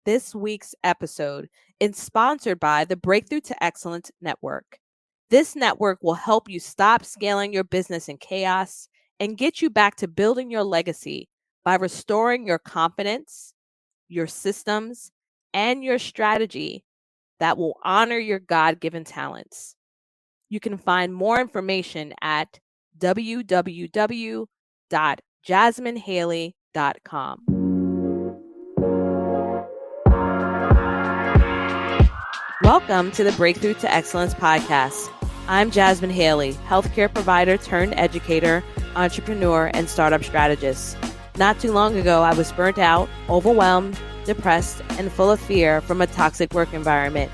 This week's episode is sponsored by the Breakthrough to Excellence Network. This network will help you stop scaling your business in chaos and get you back to building your legacy by restoring your confidence, your systems, and your strategy that will honor your God given talents. You can find more information at www.jasminehaley.com. Welcome to the Breakthrough to Excellence podcast. I'm Jasmine Haley, healthcare provider turned educator, entrepreneur, and startup strategist. Not too long ago, I was burnt out, overwhelmed, depressed, and full of fear from a toxic work environment.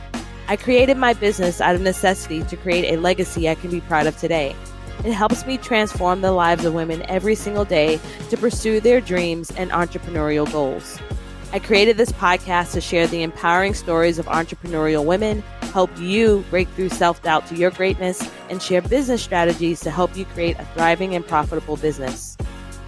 I created my business out of necessity to create a legacy I can be proud of today. It helps me transform the lives of women every single day to pursue their dreams and entrepreneurial goals. I created this podcast to share the empowering stories of entrepreneurial women, help you break through self-doubt to your greatness, and share business strategies to help you create a thriving and profitable business.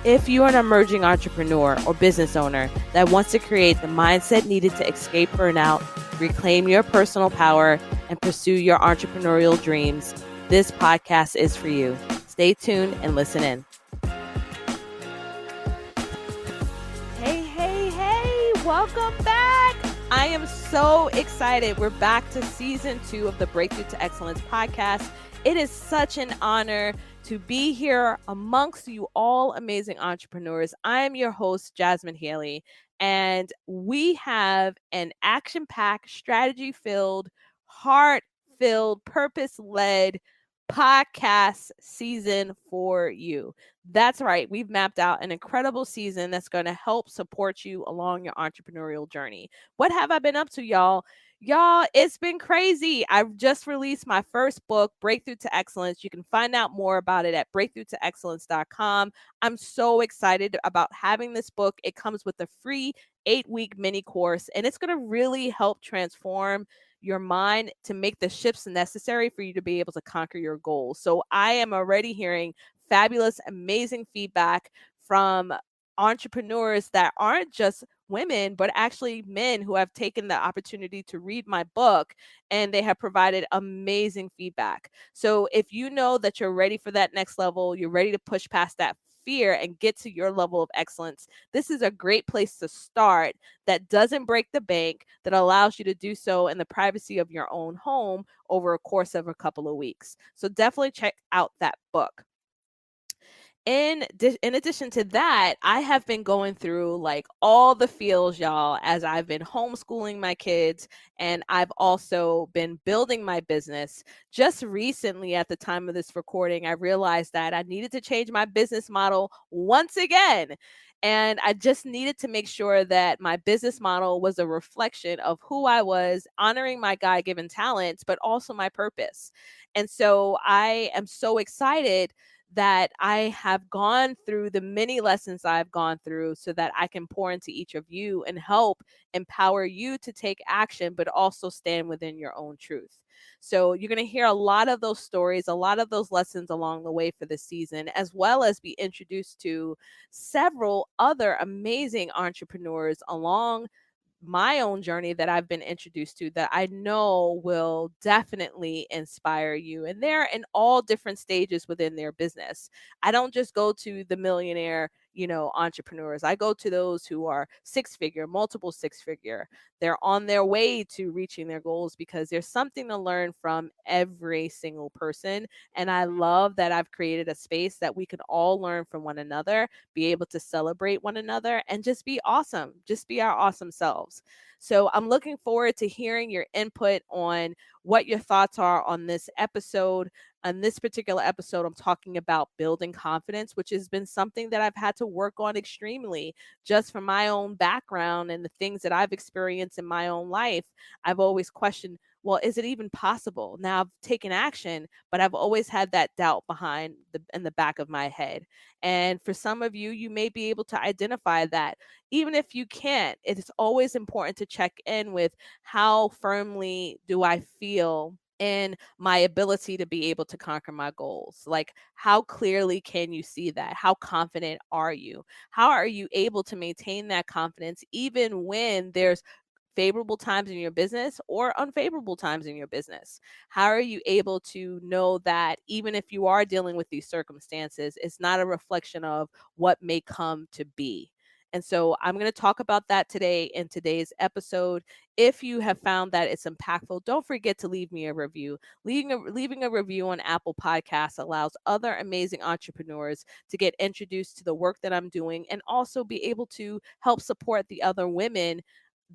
If you're an emerging entrepreneur or business owner that wants to create the mindset needed to escape burnout, reclaim your personal power, and pursue your entrepreneurial dreams, this podcast is for you. Stay tuned and listen in. Hey, welcome back. I am so excited. We're back to season 2 of the Breakthrough to Excellence podcast. It is such an honor to be here amongst you all amazing entrepreneurs. I am your host, Jasmine Haley, and we have an action-packed, strategy-filled, heart-filled, purpose-led podcast season for you. That's right. We've mapped out an incredible season that's going to help support you along your entrepreneurial journey. What have I been up to, y'all? Y'all, it's been crazy. I've just released my first book, Breakthrough to Excellence. You can find out more about it at breakthroughtoexcellence.com. I'm so excited about having this book. It comes with a free 8-week mini course, and it's going to really help transform your mind to make the shifts necessary for you to be able to conquer your goals. So I am already hearing fabulous, amazing feedback from entrepreneurs that aren't just women, but actually men who have taken the opportunity to read my book, and they have provided amazing feedback. So if you know that you're ready for that next level, you're ready to push past that fear and get to your level of excellence, this is a great place to start that doesn't break the bank, that allows you to do so in the privacy of your own home over a course of a couple of weeks. So definitely check out that book. In addition to that, I have been going through like all the feels, y'all, as I've been homeschooling my kids, and I've also been building my business. Just recently, at the time of this recording, I realized that I needed to change my business model once again. And I just needed to make sure that my business model was a reflection of who I was, honoring my God given talents, but also my purpose. And so I am so excited that I have gone through the many lessons I've gone through so that I can pour into each of you and help empower you to take action, but also stand within your own truth. So you're going to hear a lot of those stories, a lot of those lessons along the way for this season, as well as be introduced to several other amazing entrepreneurs along my own journey that I've been introduced to that I know will definitely inspire you. And they're in all different stages within their business. I don't just go to the millionaire, entrepreneurs. I go to those who are six figure, multiple six figure. They're on their way to reaching their goals because there's something to learn from every single person. And I love that I've created a space that we can all learn from one another, be able to celebrate one another, and just be awesome, just be our awesome selves. So I'm looking forward to hearing your input on what your thoughts are on this episode. On this particular episode, I'm talking about building confidence, which has been something that I've had to work on extremely just from my own background and the things that I've experienced in my own life. I've always questioned, well, is it even possible? Now I've taken action, but I've always had that doubt in the back of my head. And for some of you, you may be able to identify that. Even if you can't, it is always important to check in with how firmly do I feel in my ability to be able to conquer my goals. Like, how clearly can you see that? How confident are you? How are you able to maintain that confidence even when there's favorable times in your business or unfavorable times in your business? How are you able to know that even if you are dealing with these circumstances, it's not a reflection of what may come to be? And so I'm going to talk about that today in today's episode. If you have found that it's impactful, don't forget to leave me a review. Leaving a review on Apple Podcasts allows other amazing entrepreneurs to get introduced to the work that I'm doing and also be able to help support the other women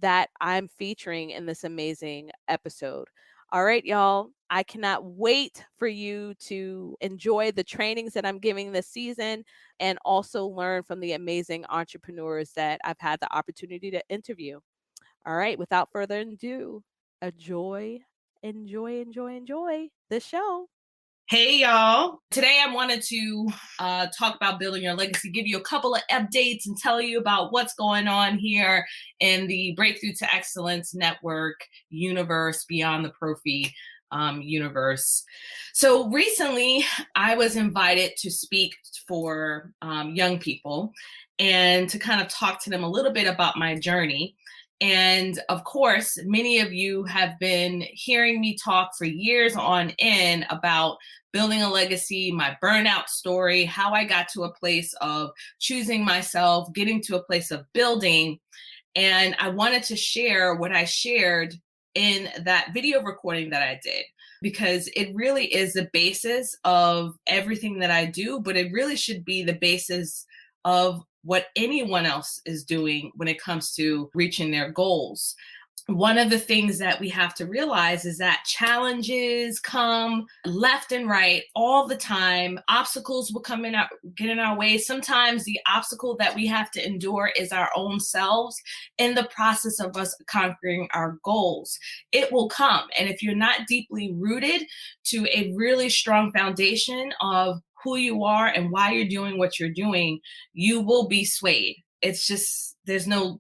that I'm featuring in this amazing episode. All right, y'all. I cannot wait for you to enjoy the trainings that I'm giving this season and also learn from the amazing entrepreneurs that I've had the opportunity to interview. All right, without further ado, enjoy this show. Hey y'all. Today I wanted to talk about building your legacy, give you a couple of updates and tell you about what's going on here in the Breakthrough to Excellence Network universe, beyond the Profi universe. So recently I was invited to speak for young people and to kind of talk to them a little bit about my journey. And of course, many of you have been hearing me talk for years on end about building a legacy, my burnout story, how I got to a place of choosing myself, getting to a place of building. And I wanted to share what I shared in that video recording that I did, because it really is the basis of everything that I do, but it really should be the basis of what anyone else is doing when it comes to reaching their goals. One of the things that we have to realize is that challenges come left and right all the time. Obstacles will get in our way. Sometimes the obstacle that we have to endure is our own selves in the process of us conquering our goals. It will come. And if you're not deeply rooted to a really strong foundation of who you are and why you're doing what you're doing, you will be swayed. It's just, there's no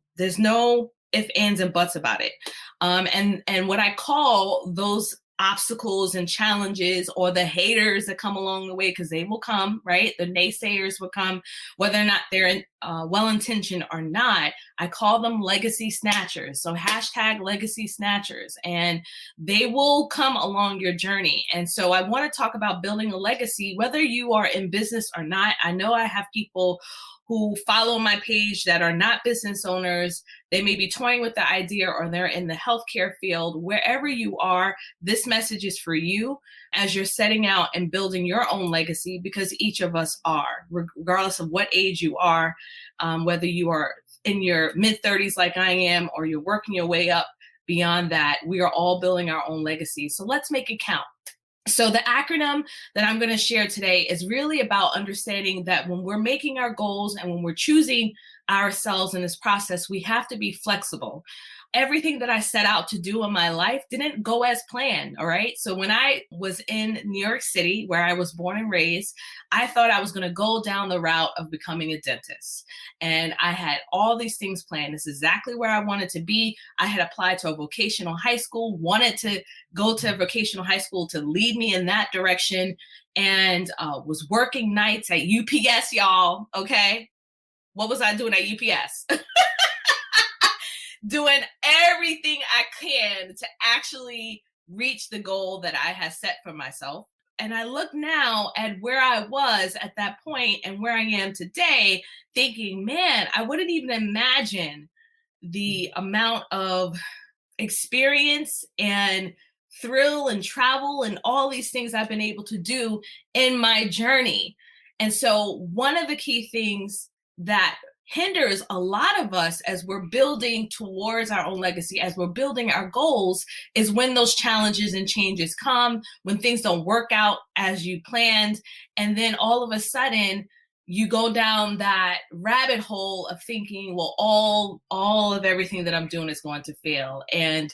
if, ands, and buts about it. And what I call those obstacles and challenges, or the haters that come along the way, because they will come, right? The naysayers will come, whether or not they're well-intentioned or not. I call them legacy snatchers. So hashtag legacy snatchers, and they will come along your journey. And so I want to talk about building a legacy, whether you are in business or not. I know I have people who follow my page that are not business owners. They may be toying with the idea, or they're in the healthcare field. Wherever you are, this message is for you as you're setting out and building your own legacy, because each of us are, regardless of what age you are, whether you are in your mid-30s like I am, or you're working your way up beyond that, we are all building our own legacy. So let's make it count. So the acronym that I'm going to share today is really about understanding that when we're making our goals and when we're choosing ourselves in this process, we have to be flexible. Everything that I set out to do in my life didn't go as planned, all right? So when I was in New York City, where I was born and raised, I thought I was going to go down the route of becoming a dentist. And I had all these things planned. This is exactly where I wanted to be. I had applied to a vocational high school, wanted to go to a vocational high school to lead me in that direction, and was working nights at UPS, y'all, okay? What was I doing at UPS? Doing everything I can to actually reach the goal that I had set for myself. And I look now at where I was at that point and where I am today, thinking, man, I wouldn't even imagine the amount of experience and thrill and travel and all these things I've been able to do in my journey. And so one of the key things that hinders a lot of us as we're building towards our own legacy, as we're building our goals, is when those challenges and changes come, when things don't work out as you planned. And then all of a sudden, you go down that rabbit hole of thinking, well, all of everything that I'm doing is going to fail, and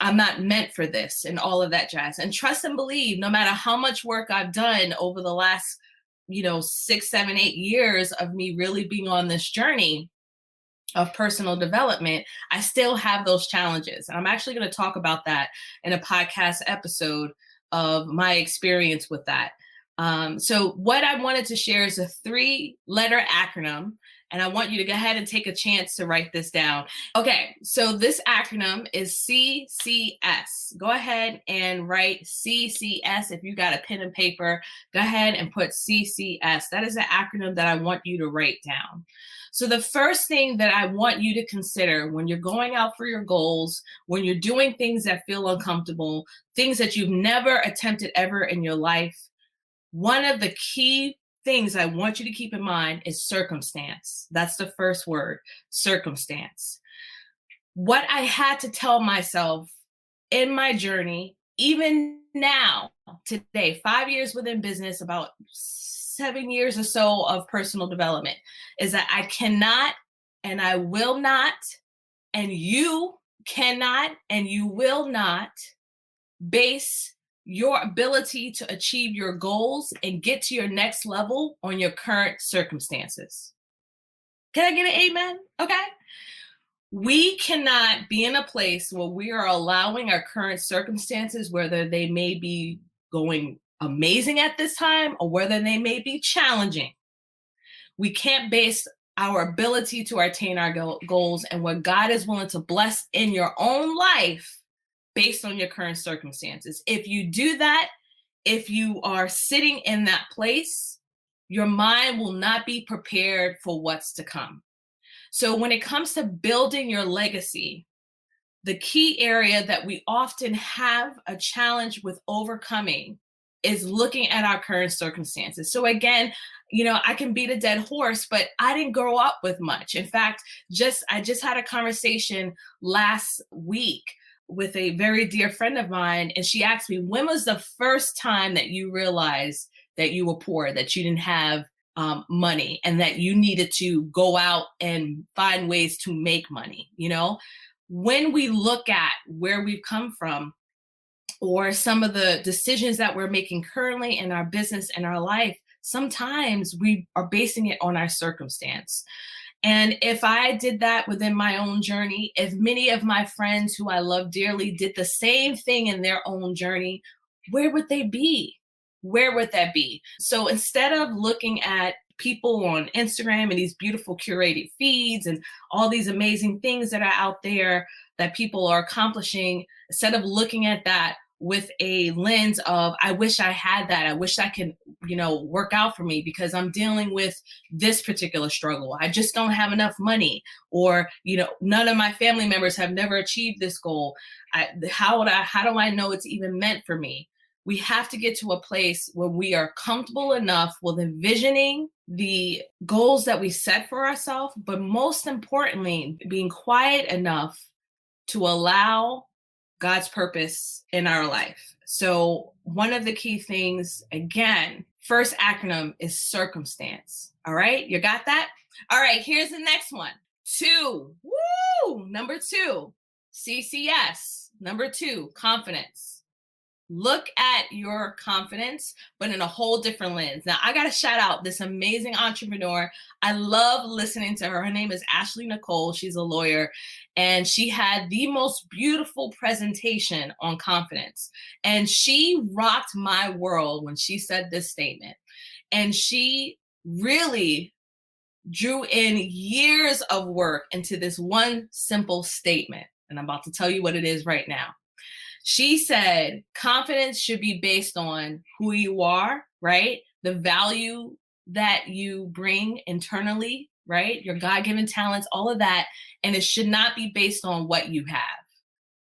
I'm not meant for this, and all of that jazz. And trust and believe, no matter how much work I've done over the last 6, 7, 8 years of me really being on this journey of personal development, I still have those challenges. And I'm actually going to talk about that in a podcast episode of my experience with that. So what I wanted to share is a 3-letter acronym, And I want you to go ahead and take a chance to write this down. Okay, so this acronym is CCS. Go ahead and write CCS. If you got a pen and paper, go ahead and put CCS. That is an acronym that I want you to write down. So the first thing that I want you to consider when you're going out for your goals, when you're doing things that feel uncomfortable, things that you've never attempted ever in your life, one of the key things I want you to keep in mind is circumstance. That's the first word, circumstance. What I had to tell myself in my journey, even now, today, 5 years within business, about 7 years or so of personal development, is that I cannot and I will not, and you cannot and you will not base your ability to achieve your goals and get to your next level on your current circumstances. Can I get an amen? Okay. We cannot be in a place where we are allowing our current circumstances, whether they may be going amazing at this time or whether they may be challenging. We can't base our ability to attain our goals and what God is willing to bless in your own life based on your current circumstances. If you do that, if you are sitting in that place, your mind will not be prepared for what's to come. So when it comes to building your legacy, the key area that we often have a challenge with overcoming is looking at our current circumstances. So again, I can beat a dead horse, but I didn't grow up with much. In fact, I just had a conversation last week with a very dear friend of mine, and she asked me, when was the first time that you realized that you were poor, that you didn't have money, and that you needed to go out and find ways to make money? When we look at where we've come from or some of the decisions that we're making currently in our business and our life, sometimes we are basing it on our circumstance. And if I did that within my own journey, if many of my friends who I love dearly did the same thing in their own journey, where would they be? Where would that be? So instead of looking at people on Instagram and these beautiful curated feeds and all these amazing things that are out there that people are accomplishing, instead of looking at that with a lens of, I wish I had that. I wish I could, work out for me because I'm dealing with this particular struggle. I just don't have enough money, or, none of my family members have never achieved this goal. How do I know it's even meant for me? We have to get to a place where we are comfortable enough with envisioning the goals that we set for ourselves, but most importantly, being quiet enough to allow God's purpose in our life. So one of the key things, again, first acronym is circumstance. All right, you got that? All right, here's the next one. 2. Woo! Number 2, CCS. Number 2, confidence. Look at your confidence, but in a whole different lens. Now, I got to shout out this amazing entrepreneur. I love listening to her. Her name is Ashley Nicole. She's a lawyer, and she had the most beautiful presentation on confidence. And she rocked my world when she said this statement. And she really drew in years of work into this one simple statement. And I'm about to tell you what it is right now. She said, confidence should be based on who you are, right? The value that you bring internally, right? Your God-given talents, all of that. And it should not be based on what you have.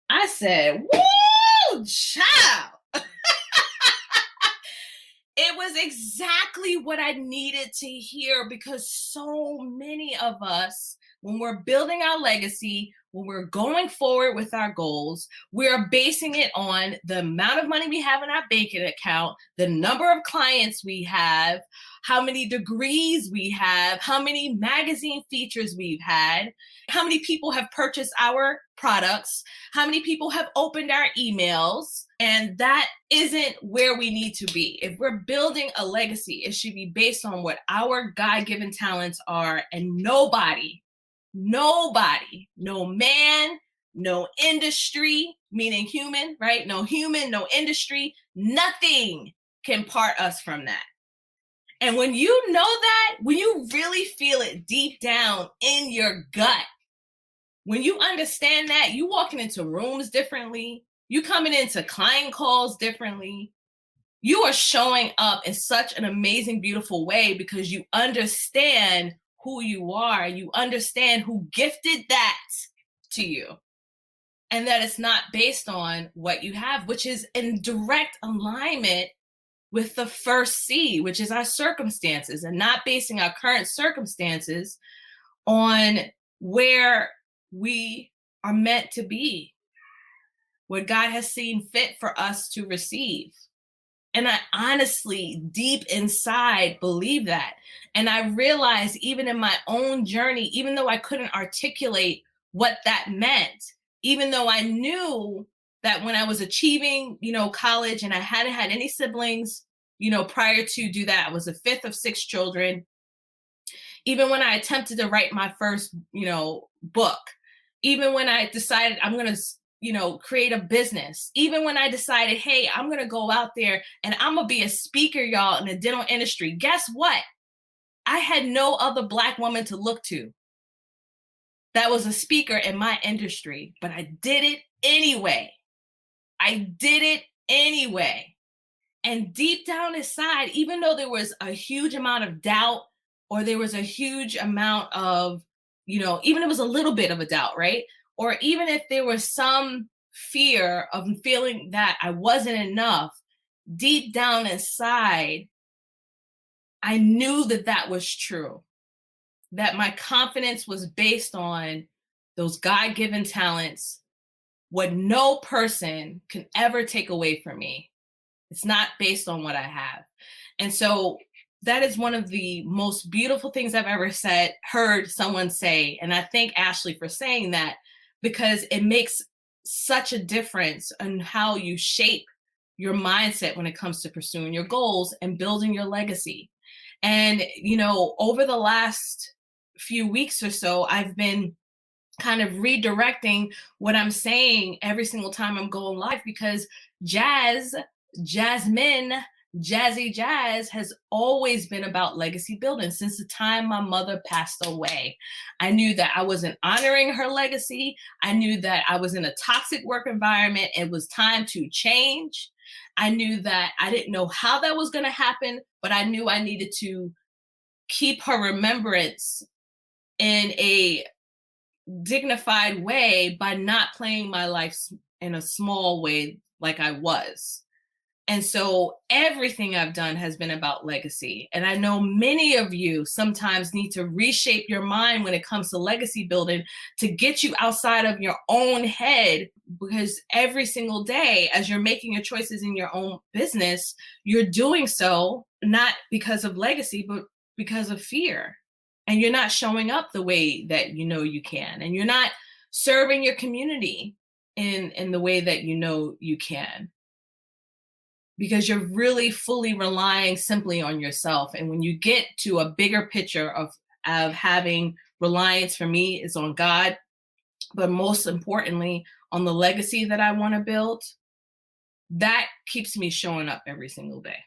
I said, woo, child. It was exactly what I needed to hear, because so many of us, when we're building our legacy, when we're going forward with our goals, we're basing it on the amount of money we have in our banking account, the number of clients we have, how many degrees we have, how many magazine features we've had, how many people have purchased our products, how many people have opened our emails. And that isn't where we need to be. If we're building a legacy, it should be based on what our God-given talents are, and nobody, no man, no industry, meaning human, right? No human, no industry, nothing can part us from that. And when you know that, when you really feel it deep down in your gut, when you understand that, you walking into rooms differently, you coming into client calls differently, you are showing up in such an amazing, beautiful way because you understand who you are. You understand who gifted that to you. And that it's not based on what you have, which is in direct alignment with the first C, which is our circumstances, and not basing our current circumstances on where we are meant to be, what God has seen fit for us to receive. And I honestly, deep inside, believe that. And I realized even in my own journey, even though I couldn't articulate what that meant, even though I knew that when I was achieving, college, and I hadn't had any siblings, prior to do that, I was the fifth of six children. Even when I attempted to write my first, book, even when I decided I'm going to create a business. Even when I decided, hey, I'm going to go out there and I'm going to be a speaker, y'all, in the dental industry. Guess what? I had no other Black woman to look to that was a speaker in my industry, but I did it anyway. And deep down inside, even though there was a huge amount of doubt, or there was a huge amount of, even it was a little bit of a doubt, right? Or even if there was some fear of feeling that I wasn't enough, deep down inside, I knew that that was true, that my confidence was based on those God-given talents, what no person can ever take away from me. It's not based on what I have. And so that is one of the most beautiful things I've ever heard someone say. And I thank Ashley for saying that, because it makes such a difference in how you shape your mindset when it comes to pursuing your goals and building your legacy. And, over the last few weeks or so, I've been kind of redirecting what I'm saying every single time I'm going live, because Jasmine, Jazzy Jazz has always been about legacy building since the time my mother passed away. I knew that I wasn't honoring her legacy. I knew that I was in a toxic work environment. It was time to change. I knew that I didn't know how that was going to happen, but I knew I needed to keep her remembrance in a dignified way by not playing my life in a small way like I was. And so everything I've done has been about legacy. And I know many of you sometimes need to reshape your mind when it comes to legacy building to get you outside of your own head, because every single day as you're making your choices in your own business, you're doing so not because of legacy, but because of fear. And you're not showing up the way that you can. And you're not serving your community in the way that you can. Because you're really fully relying simply on yourself. And when you get to a bigger picture of having reliance, for me, is on God, but most importantly, on the legacy that I want to build, that keeps me showing up every single day.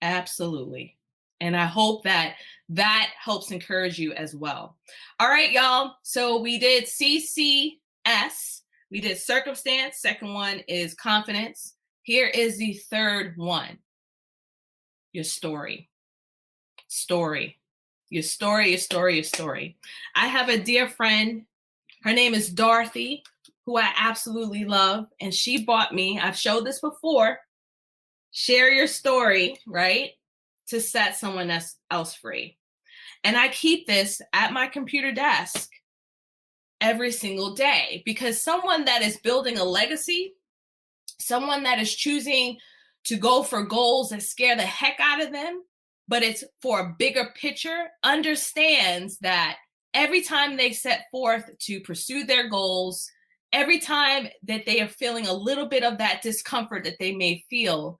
Absolutely. And I hope that helps encourage you as well. All right, y'all. So we did CCS. We did circumstance. Second one is confidence. Here is the third one. Your story. Your story. I have a dear friend. Her name is Dorothy, who I absolutely love. And she bought me, I've showed this before, share your story, right? To set someone else free. And I keep this at my computer desk every single day, because someone that is building a legacy, someone that is choosing to go for goals that scare the heck out of them, but it's for a bigger picture, understands that every time they set forth to pursue their goals, every time that they are feeling a little bit of that discomfort that they may feel,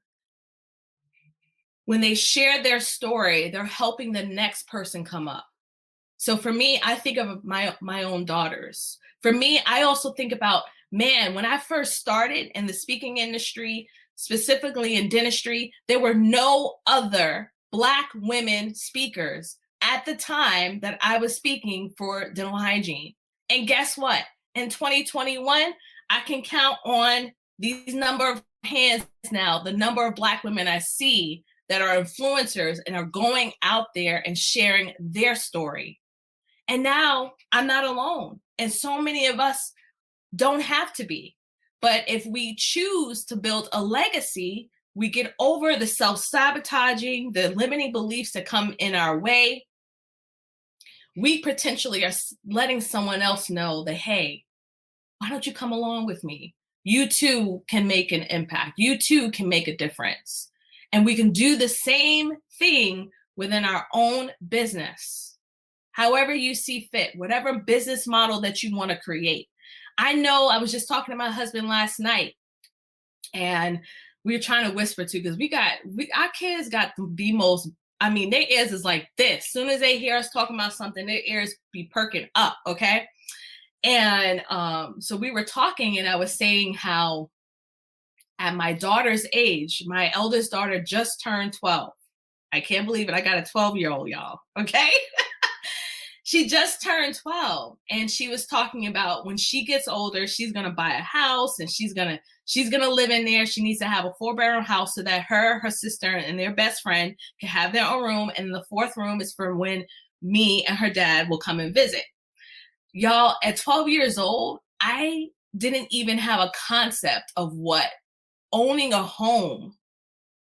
when they share their story, they're helping the next person come up. So for me, I think of my own daughters. For me, I also think about, man, when I first started in the speaking industry, specifically in dentistry, there were no other Black women speakers at the time that I was speaking for dental hygiene. And guess what? In 2021, I can count on these number of hands now, the number of Black women I see that are influencers and are going out there and sharing their story. And now I'm not alone. And so many of us don't have to be. But if we choose to build a legacy, we get over the self-sabotaging, the limiting beliefs that come in our way. We potentially are letting someone else know that, hey, why don't you come along with me? You too can make an impact. You too can make a difference. And we can do the same thing within our own business. However you see fit, whatever business model that you want to create. I know I was just talking to my husband last night, and we were trying to whisper too, because our kids got the most, I mean, their ears is like this. As soon as they hear us talking about something, their ears be perking up, okay? And so we were talking, and I was saying how at my daughter's age, my eldest daughter just turned 12. I can't believe it. I got a 12-year-old, y'all, okay? She just turned 12, and she was talking about when she gets older, she's going to buy a house, and she's going to live in there. She needs to have a 4-bedroom house so that her sister and their best friend can have their own room. And the 4th room is for when me and her dad will come and visit. Y'all, at 12 years old, I didn't even have a concept of what owning a home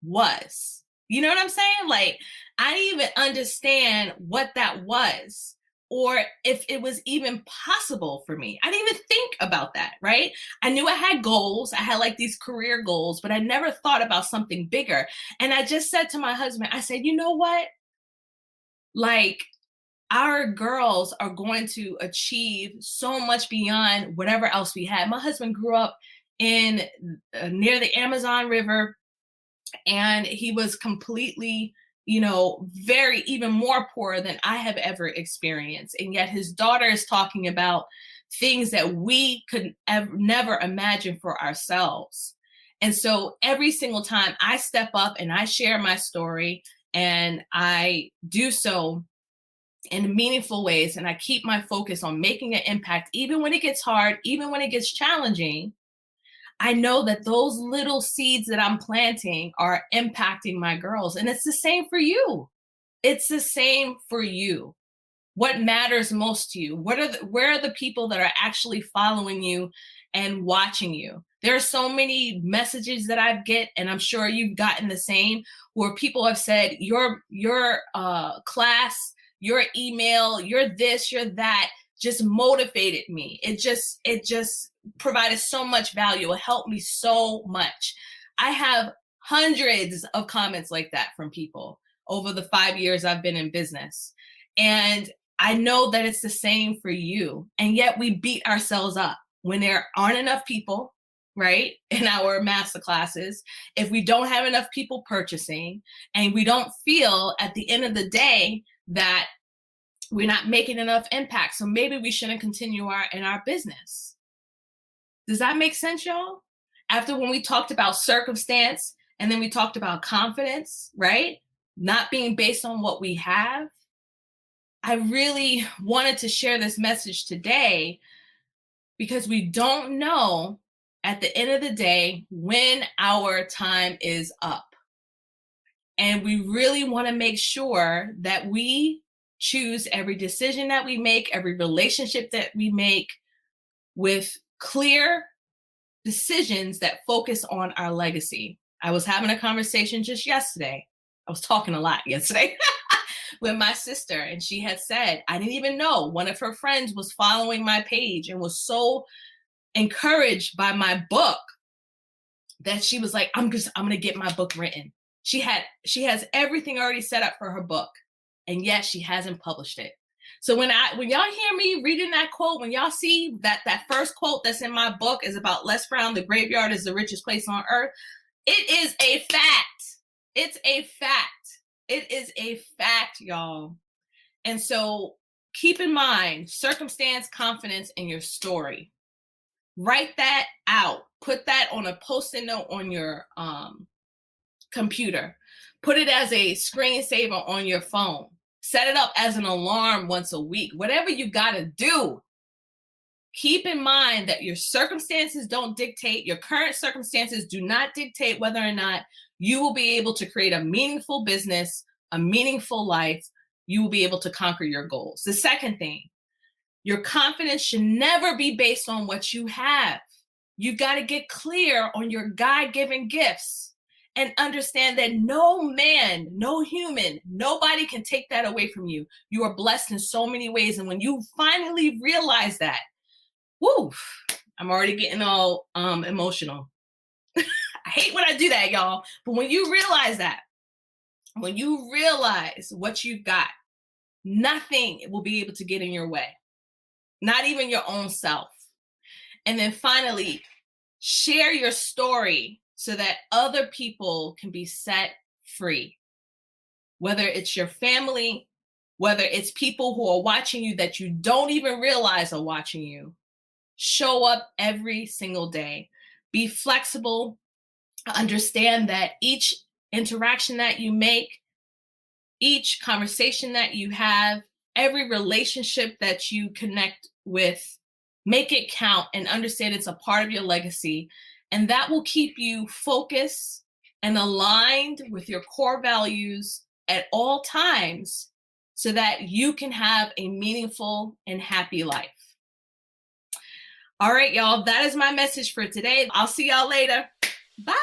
was. You know what I'm saying? Like, I didn't even understand what that was, or if it was even possible for me. I didn't even think about that, right? I knew I had goals. I had like these career goals, but I never thought about something bigger. And I just said to my husband, I said, you know what? Like, our girls are going to achieve so much beyond whatever else we had. My husband grew up in near the Amazon River, and he was completely, very even more poor than I have ever experienced. And yet his daughter is talking about things that we could never imagine for ourselves. And so every single time I step up and I share my story, and I do so in meaningful ways, and I keep my focus on making an impact, even when it gets hard, even when it gets challenging, I know that those little seeds that I'm planting are impacting my girls. And it's the same for you. It's the same for you. What matters most to you? Where are the people that are actually following you and watching you? There are so many messages that I get, and I'm sure you've gotten the same, where people have said, your class, your email, your this, your that just motivated me. It just provided so much value. It helped me so much. I have hundreds of comments like that from people over the 5 years I've been in business. And I know that it's the same for you. And yet we beat ourselves up when there aren't enough people, right, in our master classes, if we don't have enough people purchasing, and we don't feel at the end of the day that we're not making enough impact. So maybe we shouldn't continue in our business. Does that make sense, y'all? After when we talked about circumstance, and then we talked about confidence, right? Not being based on what we have. I really wanted to share this message today because we don't know at the end of the day when our time is up. And we really want to make sure that we choose every decision that we make, every relationship that we make, with clear decisions that focus on our legacy. I was having a conversation just yesterday. I was talking a lot yesterday with my sister, and she had said, I didn't even know one of her friends was following my page and was so encouraged by my book that she was like, I'm going to get my book written. She has everything already set up for her book, and yet she hasn't published it. So when y'all hear me reading that quote, when y'all see that first quote that's in my book is about Les Brown, the graveyard is the richest place on earth, it is a fact. It's a fact. It is a fact, y'all. And so keep in mind circumstance, confidence, and your story. Write that out. Put that on a Post-it note on your computer. Put it as a screensaver on your phone. Set it up as an alarm once a week. Whatever you got to do. Keep in mind that your circumstances don't dictate, your current circumstances do not dictate whether or not you will be able to create a meaningful business, a meaningful life. You will be able to conquer your goals. The second thing, your confidence should never be based on what you have. You've got to get clear on your God-given gifts and understand that no man, no human, nobody can take that away from you. You are blessed in so many ways. And when you finally realize that, woo, I'm already getting all emotional. I hate when I do that, y'all. But when you realize that, when you realize what you've got, nothing will be able to get in your way, not even your own self. And then finally, share your story so that other people can be set free. Whether it's your family, whether it's people who are watching you that you don't even realize are watching you. Show up every single day. Be flexible. Understand that each interaction that you make, each conversation that you have, every relationship that you connect with, make it count and understand it's a part of your legacy. And that will keep you focused and aligned with your core values at all times so that you can have a meaningful and happy life. All right, y'all, that is my message for today. I'll see y'all later. Bye.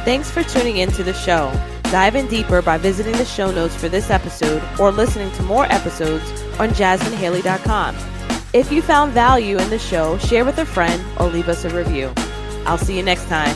Thanks for tuning in to the show. Dive in deeper by visiting the show notes for this episode or listening to more episodes on JasmineHaley.com. If you found value in the show, share with a friend or leave us a review. I'll see you next time.